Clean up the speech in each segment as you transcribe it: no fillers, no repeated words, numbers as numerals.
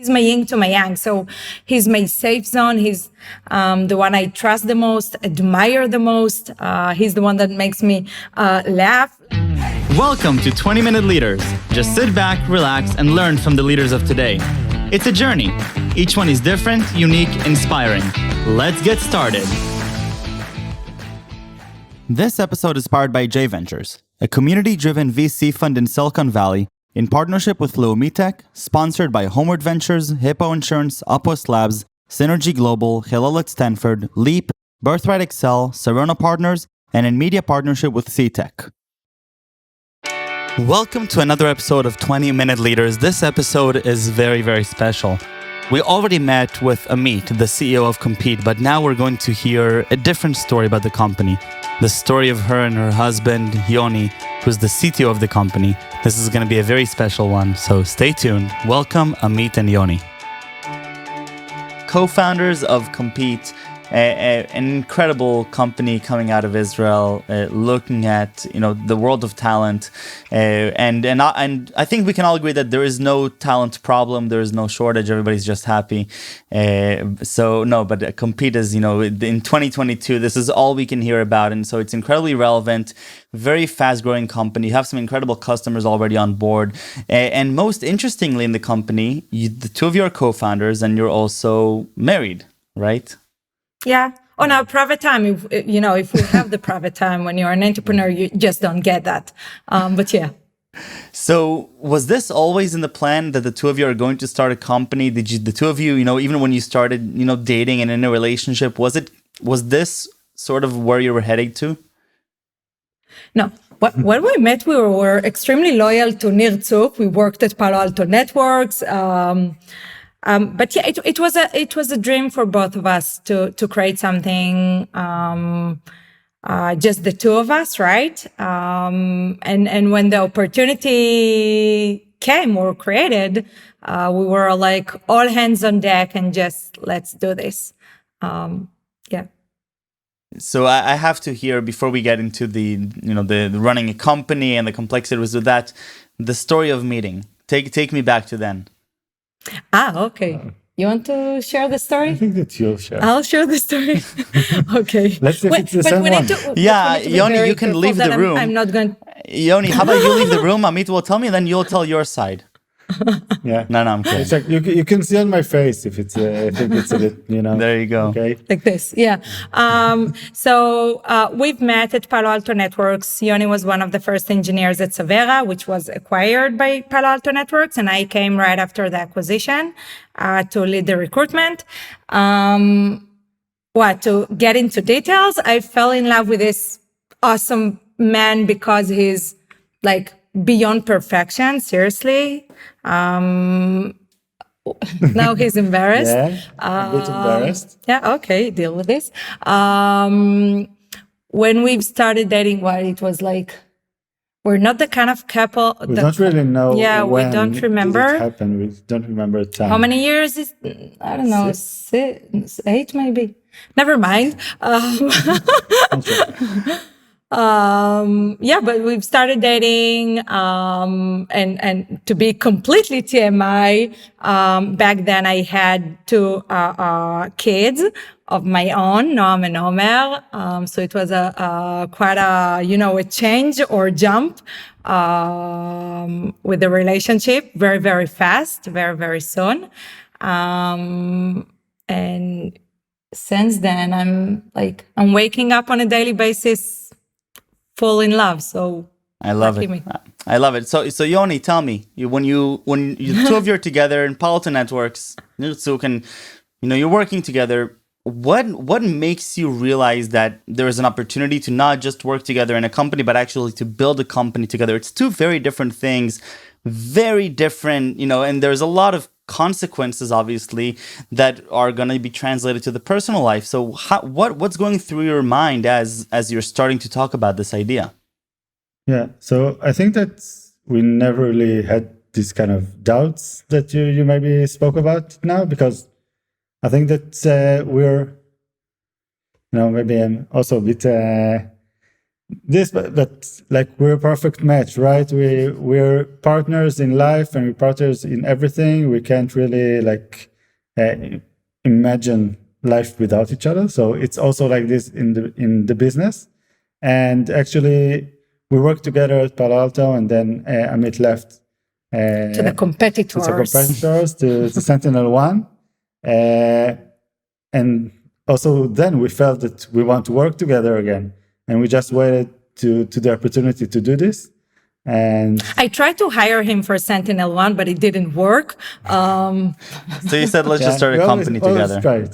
He's my yin to my yang. So he's my safe zone. He's the one I trust the most, admire the most. He's the one that makes me laugh. Welcome to 20-Minute Leaders. Just sit back, relax, and learn from the leaders of today. It's a journey. Each one is different, unique, inspiring. Let's get started. This episode is powered by J Ventures, a community-driven VC fund in Silicon Valley in partnership with Leumi Tech, sponsored by Homeward Ventures, Hippo Insurance, Upwest Labs, Synergy Global, Hillel at Stanford, Leap, Birthright Excel, Serona Partners, and in media partnership with C-Tech. Welcome to another episode of 20-Minute Leaders. This episode is very, very special. We already met with Amit, the CEO of Compete, but now we're going to hear a different story about the company. The story of her and her husband, Yoni, who's the CTO of the company. This is going to be a very special one, so stay tuned. Welcome, Amit and Yoni. Co-founders of Compete, an incredible company coming out of Israel, looking at the world of talent, and I think we can all agree that there is no talent problem, there is no shortage. Everybody's just happy. But Compete is in 2022. This is all we can hear about, and so it's incredibly relevant. Very fast-growing company. You have some incredible customers already on board, and most interestingly, in the company, the two of you are co-founders, and you're also married, right? Yeah. On our private time, if we have the private time, when you're an entrepreneur, you just don't get that. But yeah. So was this always in the plan that the two of you are going to start a company? Did the two of you, even when you started, dating and in a relationship, was this sort of where you were heading to? No. When we met, we were extremely loyal to Nir Tzuk. We worked at Palo Alto Networks. But yeah, it was a dream for both of us to create something, just the two of us, right? And when the opportunity came or created, we were like all hands on deck and just let's do this. Yeah. So I have to hear, before we get into the running a company and the complexities of that, the story of meeting. Take me back to then. Okay. You want to share the story? I think that you'll share. I'll share the story. Okay. Let's see if it's the same one. Yoni, you can leave the room. I'm not going. Yoni, how about you leave the room? Amit will tell me, then you'll tell your side. Yeah. No, I'm kidding. It's like you can see on my face if it's. I think it's a bit. There you go. Okay. Like this, yeah. So we've met at Palo Alto Networks. Yoni was one of the first engineers at Savera, which was acquired by Palo Alto Networks, and I came right after the acquisition to lead the recruitment. To get into details, I fell in love with this awesome man because he's like beyond perfection, seriously. Now he's embarrassed. Yeah, a bit embarrassed. Yeah, okay, deal with this. When we started dating, it was like, we're not the kind of couple. We don't really know. Yeah, when we don't remember. Did it happen. We don't remember time. How many years is? I don't know, 6, 8 maybe. Never mind. But we've started dating, and to be completely TMI, back then I had 2 kids of my own, Noam and Omer. So it was quite a change or jump, with the relationship very, very fast, very, very soon. And since then I'm waking up on a daily basis, fall in love. So I love it. I love it. So Yoni, tell me, when you the two of you are together in Palo Alto Networks, and you're working together, what makes you realize that there is an opportunity to not just work together in a company, but actually to build a company together? It's two very different things, very different, and there's a lot of consequences, obviously, that are going to be translated to the personal life. So what's going through your mind as you're starting to talk about this idea? Yeah, so I think that we never really had these kind of doubts that you maybe spoke about now, because I think that we're, maybe I'm also a bit but like we're a perfect match, right? We're partners in life and we're partners in everything. We can't really like imagine life without each other. So it's also like this in the business. And actually, we worked together at Palo Alto, and then Amit left To the competitors. to Sentinel-1. And also then we felt that we want to work together again. And we just waited to the opportunity to do this. And I tried to hire him for Sentinel-1, but it didn't work. So you said, let's just start a company together.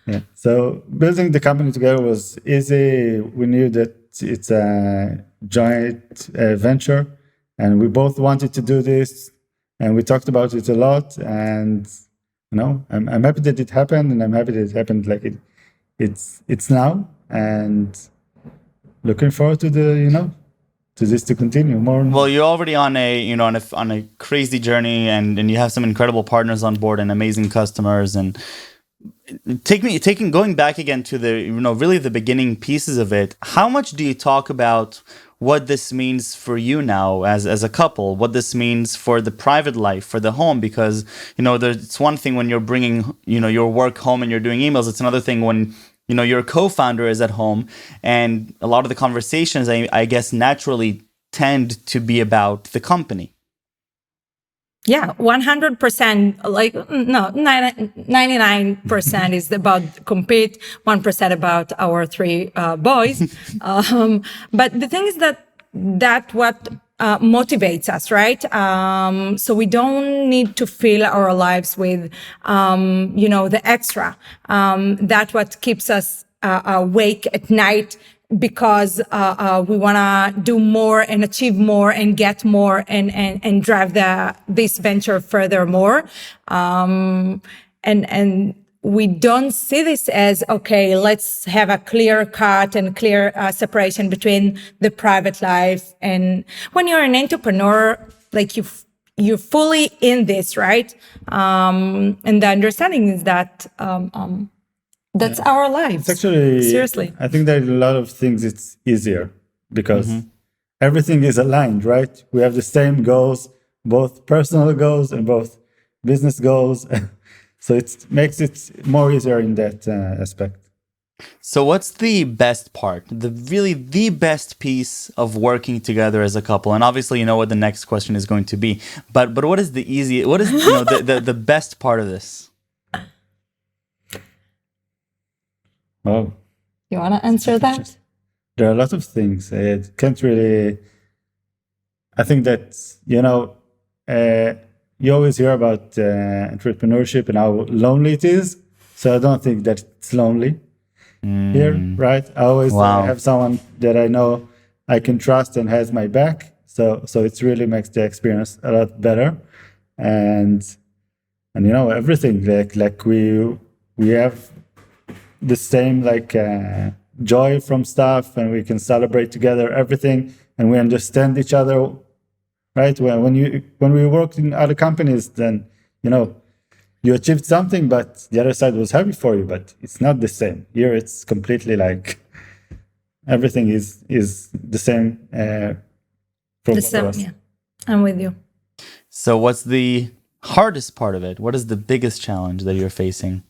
Yeah. So building the company together was easy. We knew that it's a joint venture, and we both wanted to do this, and we talked about it a lot. And I'm happy that it happened, and I'm happy that it happened like it's now, and looking forward to to this to continue more and more. Well, you're already on a crazy journey, and you have some incredible partners on board and amazing customers. And going back again to the really the beginning pieces of it. How much do you talk about what this means for you now as a couple? What this means for the private life, for the home? Because it's one thing when you're bringing your work home and you're doing emails. It's another thing when your co-founder is at home, and a lot of the conversations, I guess, naturally tend to be about the company. Yeah, 100%. Like, no, 99% is about compete, 1% about our three boys. But the thing is that what motivates us, right? So we don't need to fill our lives with, the extra. That's what keeps us awake at night, because we want to do more and achieve more and get more and drive this venture furthermore. And we don't see this as, okay, let's have a clear cut and clear separation between the private life. And when you're an entrepreneur, like you're fully in this, right? And the understanding is that that's our lives. It's actually, seriously, I think there are a lot of things it's easier because everything is aligned, right? We have the same goals, both personal goals and both business goals. So it makes it more easier in that aspect. So what's the best part, the best piece of working together as a couple? And obviously, you know what the next question is going to be, but what is the best part of this? Oh, you want to answer that? There are a lot of things. It can't really. I think that you always hear about entrepreneurship and how lonely it is. So I don't think that it's lonely here, right? I always have someone that I know I can trust and has my back. So it really makes the experience a lot better, and everything like we have the same joy from stuff, and we can celebrate together everything, and we understand each other, right? When we worked in other companies, then you achieved something, but the other side was happy for you, but it's not the same. Here it's completely like everything is the same for both of us. Yeah, I'm with you. So what's the hardest part of it? What is the biggest challenge that you're facing?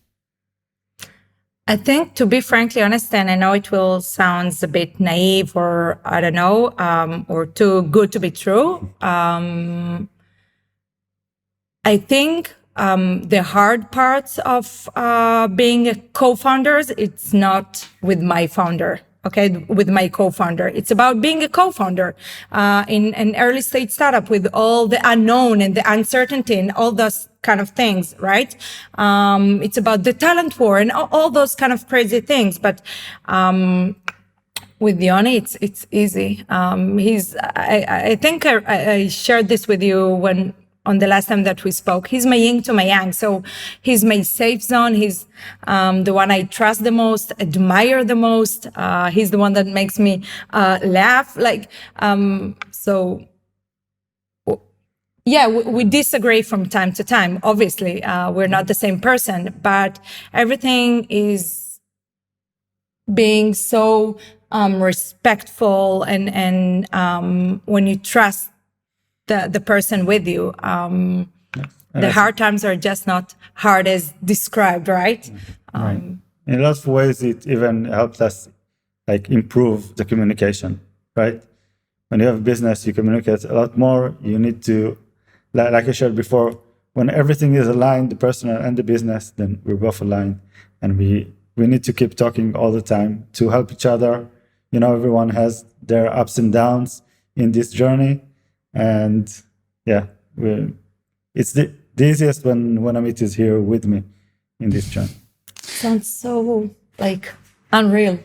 I think, to be frankly honest, and I know it will sound a bit naive or I don't know, or too good to be true. I think the hard parts of being co-founders, it's not with my founder. Okay, with my co-founder. It's about being a co-founder in an early stage startup with all the unknown and the uncertainty and all those kind of things, right? It's about the talent war and all those kind of crazy things. But with Yoni, it's easy. I think I shared this with you on the last time that we spoke. He's my yin to my yang. So he's my safe zone. He's the one I trust the most, admire the most. He's the one that makes me laugh. Yeah, we disagree from time to time. Obviously, we're not the same person, but everything is being so respectful, and when you trust the person with you, the hard times are just not hard as described, right? In a lot of ways, it even helps us like improve the communication, right? When you have a business, you communicate a lot more. You need to, like I shared before, when everything is aligned, the personal and the business, then we're both aligned, and we need to keep talking all the time to help each other. You know, everyone has their ups and downs in this journey, and yeah, it's the easiest when Amit is here with me in this journey. Sounds so like unreal.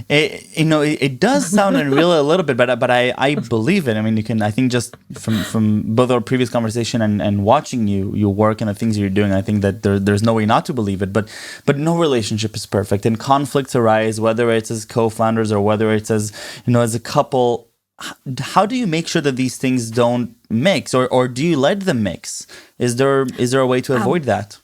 It does sound unreal a little bit, but I believe it. I mean, I think just from both our previous conversation and watching you work and the things you're doing, I think that there's no way not to believe it. But no relationship is perfect, and conflicts arise, whether it's as co-founders or whether it's as a couple. How do you make sure that these things don't mix, or do you let them mix? Is there a way to avoid that?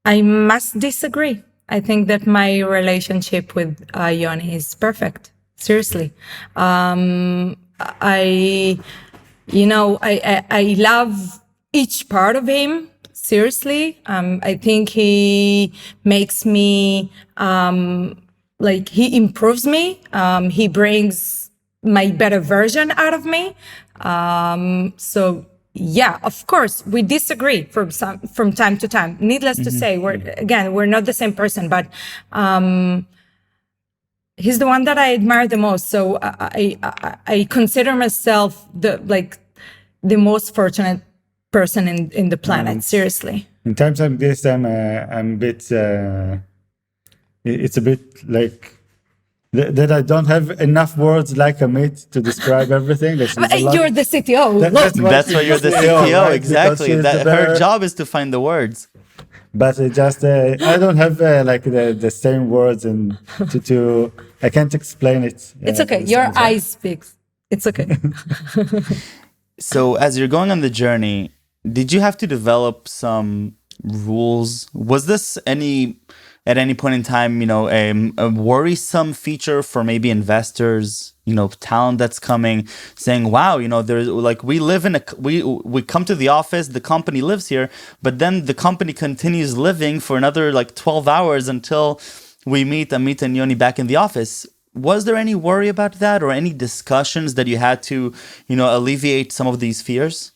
I must disagree. I think that my relationship with Yoni is perfect. Seriously. I love each part of him. Seriously. I think he makes me, he improves me. He brings my better version out of me. So yeah, of course, we disagree from time to time. Needless to say, we're not the same person, but he's the one that I admire the most. So I consider myself the most fortunate person in the planet. Seriously. In times like this, I'm a bit. It's a bit like. That I don't have enough words like Amit to describe everything. You're the CTO. That's why you're the CTO, right? Exactly. Her job is to find the words. But I don't have the same words, and to I can't explain it. It's okay. Your eyes speaks. It's okay. So as you're going on the journey, did you have to develop some rules? Was this at any point in time, a worrisome feature for maybe investors, talent that's coming, saying, wow, there's we live in we come to the office, the company lives here, but then the company continues living for another 12 hours until we meet Amit and Yoni back in the office. Was there any worry about that, or any discussions that you had to, alleviate some of these fears?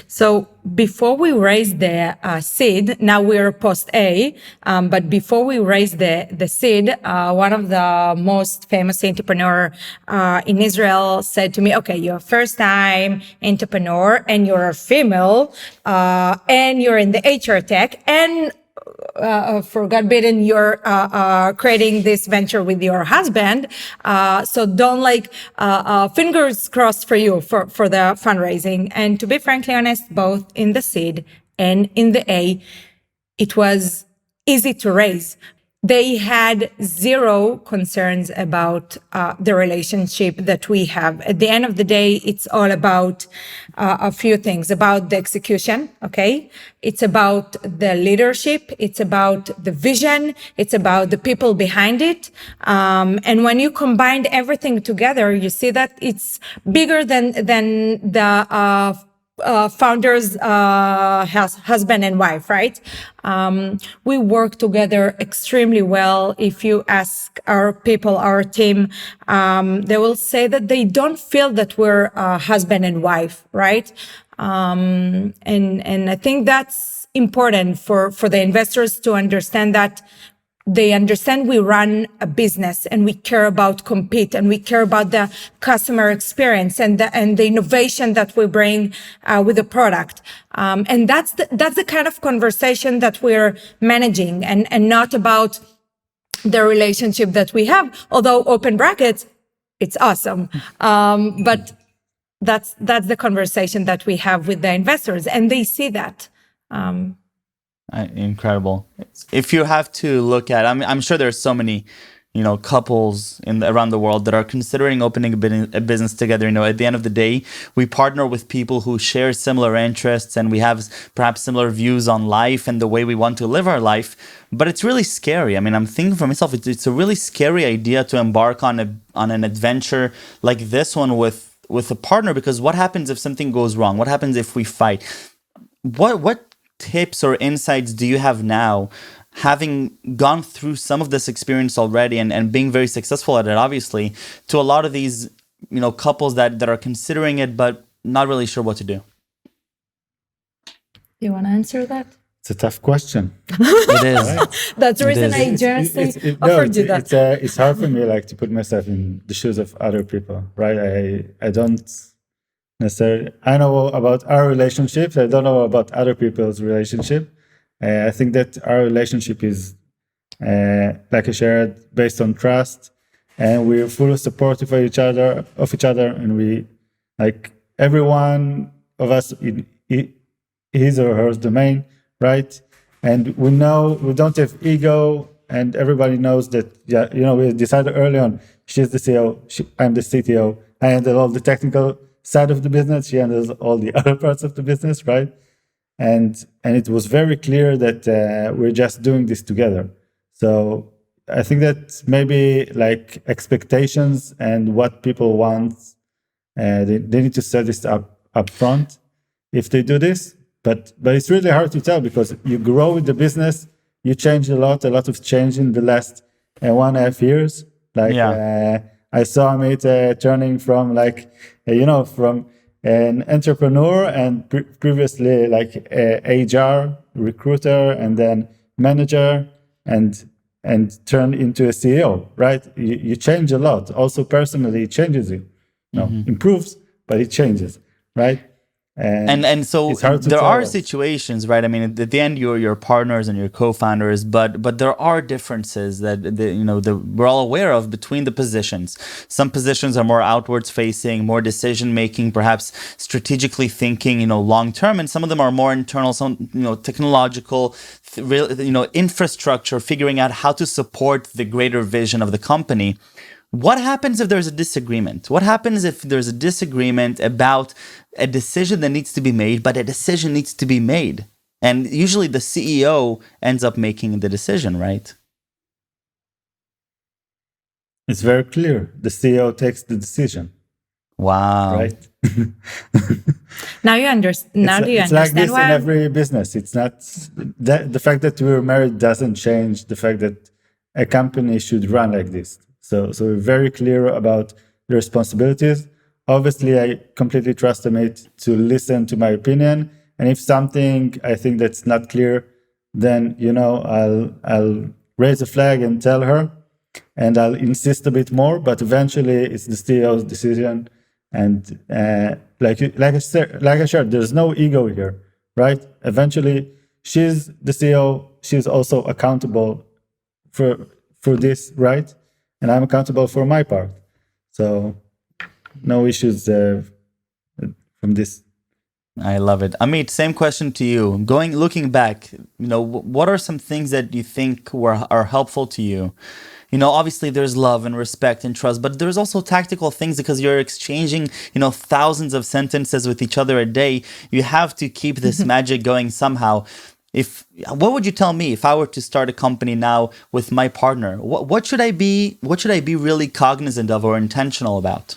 So before we raised the seed, now we're post A, but before we raised the seed, one of the most famous entrepreneur in Israel said to me, okay, you're a first time entrepreneur and you're a female, and you're in the HR tech, and for God bidden, you're creating this venture with your husband. So don't fingers crossed for you for the fundraising. And to be frankly honest, both in the seed and in the A, it was easy to raise. They had zero concerns about the relationship that we have. At the end of the day, it's all about a few things, about the execution, okay? It's about the leadership. It's about the vision. It's about the people behind it. And when you combine everything together, you see that it's bigger than the founders, husband and wife, right? We work together extremely well. If you ask our people, our team, they will say that they don't feel that we're husband and wife, right? And I think that's important for the investors to understand that. They understand we run a business and we care about compete and we care about the customer experience and the innovation that we bring with the product. And that's the kind of conversation that we're managing and not about the relationship that we have, although open brackets, it's awesome. But that's the conversation that we have with the investors, and they see that. Incredible. If you have to look at, I'm sure there's so many couples around the world that are considering opening a business together. At the end of the day, we partner with people who share similar interests, and we have perhaps similar views on life and the way we want to live our life. But it's really scary. I mean, I'm thinking for myself, it's a really scary idea to embark on an adventure like this one with a partner, because what happens if something goes wrong? What happens if we fight? What tips or insights do you have now, having gone through some of this experience already and being very successful at it, obviously, to a lot of these, couples that are considering it, but not really sure what to do? You want to answer that? It's a tough question. It is. Right? That's the reason I generously offered you that. It's hard for me to put myself in the shoes of other people, right? I don't necessarily, I know about our relationships. I don't know about other people's relationship. I think that our relationship is, like I shared, based on trust, and we're fully supportive of each other, and we, every one of us in his or her domain, right? And we know we don't have ego, and everybody knows that. We decided early on. She's the CEO. I'm the CTO. I handle all the technical side of the business. She handles all the other parts of the business, right? And it was very clear that we're just doing this together. So I think that maybe expectations and what people want, they need to set this up front if they do this. But it's really hard to tell, because you grow with the business, you change a lot of change in the last 1.5 years. I saw Amit turning from from an entrepreneur and previously HR recruiter and then manager and turn into a CEO, right? You change a lot. Also personally, it changes you. Improves, but it changes, right? And so there are situations, right? I mean, at the end, you're partners and you're co-founders, but there are differences that we're all aware of between the positions. Some positions are more outwards facing, more decision making, perhaps strategically thinking, long term, and some of them are more internal, some technological, infrastructure, figuring out how to support the greater vision of the company. What happens if there's a disagreement? What happens if there's a disagreement about a decision that needs to be made, but a decision needs to be made? And usually the CEO ends up making the decision, right? It's very clear. The CEO takes the decision. Wow. Right? Now you understand. Now do you it's understand like this why in every business. It's not the fact that we're married doesn't change the fact that a company should run like this. So we're very clear about the responsibilities. Obviously, I completely trust Amit to listen to my opinion. And if something I think that's not clear, then I'll raise a flag and tell her, and I'll insist a bit more. But eventually, it's the CEO's decision. And like I shared, there's no ego here, right? Eventually, she's the CEO. She's also accountable for this, right? And I'm accountable for my part. So no issues from this. I love it. Amit, same question to you. Looking back, what are some things that you think are helpful to you? Obviously there's love and respect and trust, but there's also tactical things, because you're exchanging, thousands of sentences with each other a day. You have to keep this magic going somehow. What would you tell me if I were to start a company now with my partner? What should I be really cognizant of or intentional about?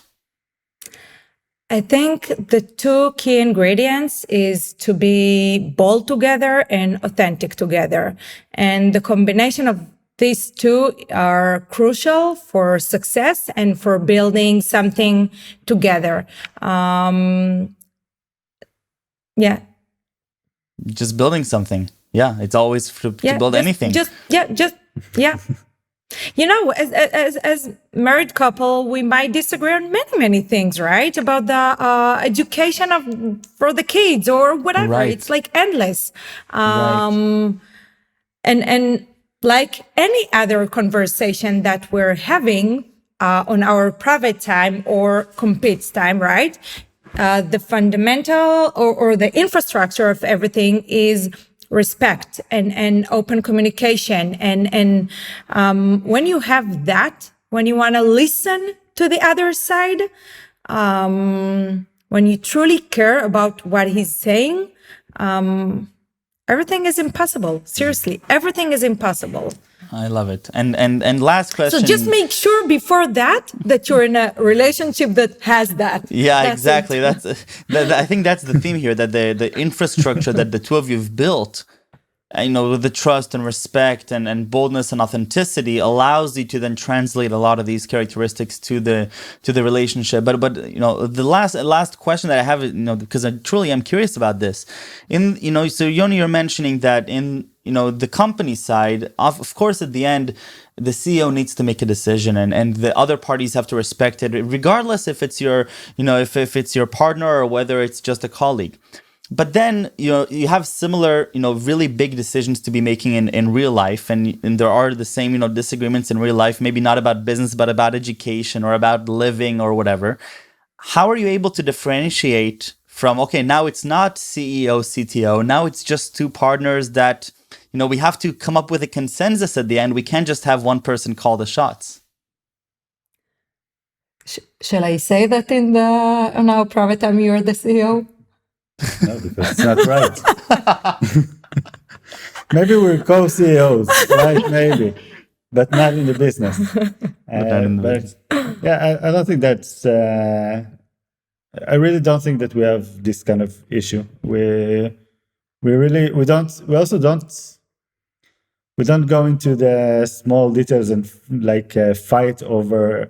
I think the two key ingredients is to be bold together and authentic together. And the combination of these two are crucial for success and for building something together. Just building something. Yeah, it's always to build anything. Yeah. As married couple, we might disagree on many things, right? About the education for the kids or whatever. Right. It's endless. Right. And like any other conversation that we're having on our private time or compete time, right? The fundamental or the infrastructure of everything is respect and open communication. And when you have that, when you want to listen to the other side, when you truly care about what he's saying, everything is impossible. Seriously, everything is impossible. I love it. And last question. So just make sure before that you're in a relationship that has that. Yeah, exactly. I think that's the theme here, that the infrastructure that the two of you have built, with the trust and respect and boldness and authenticity, allows you to then translate a lot of these characteristics to the relationship. But the last question that I have, because I truly am curious about this. So Yoni, you're mentioning that in the company side, of course, at the end, the CEO needs to make a decision, and the other parties have to respect it, regardless if it's your, if it's your partner or whether it's just a colleague. But then, you have similar, really big decisions to be making in real life. And there are the same, disagreements in real life, maybe not about business, but about education or about living or whatever. How are you able to differentiate from, okay, now it's not CEO, CTO, now it's just two partners that, we have to come up with a consensus at the end. We can't just have one person call the shots. Shall I say that in our private time you're the CEO? No, because it's not right. Maybe we're co-CEOs, right? Maybe, but not in the business. Yeah, I don't think that's. I really don't think that we have this kind of issue. We also don't go into the small details and fight over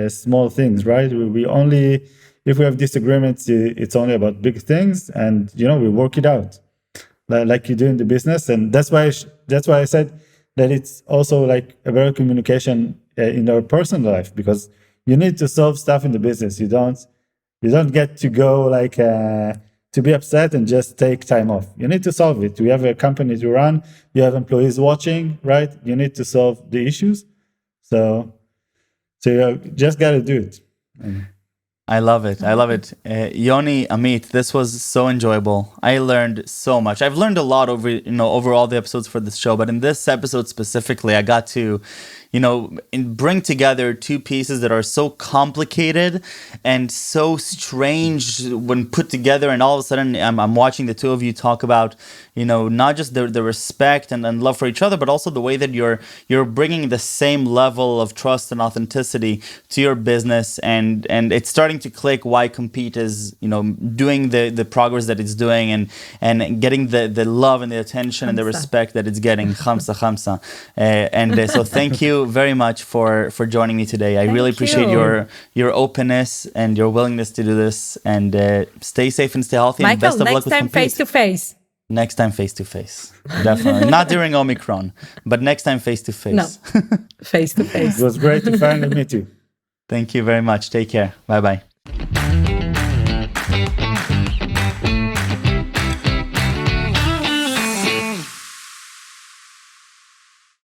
small things, right? We only. If we have disagreements, it's only about big things, and we work it out, like you do in the business. And that's why I said that it's also like a very communication in our personal life, because you need to solve stuff in the business. You don't get to go to be upset and just take time off. You need to solve it. We have a company to run. You have employees watching, right? You need to solve the issues. So you just got to do it. I love it. Yoni, Amit, this was so enjoyable. I learned so much. I've learned a lot over all the episodes for this show, but in this episode specifically, I got to, bring together two pieces that are so complicated and so strange when put together. And all of a sudden, I'm watching the two of you talk about, not just the respect and love for each other, but also the way that you're bringing the same level of trust and authenticity to your business, and it's starting to click why Compete is doing the progress that it's doing and getting the love and the attention and the respect that it's getting. Khamsa. So thank you very much for joining me today. I really appreciate your openness and your willingness to do this, and stay safe and stay healthy. Michael, and best of luck with next time Compete. face to face. Next time face to face. Definitely. Not during Omicron, but next time face to face. No, face to face. It was great to finally meet you. Thank you very much. Take care. Bye-bye.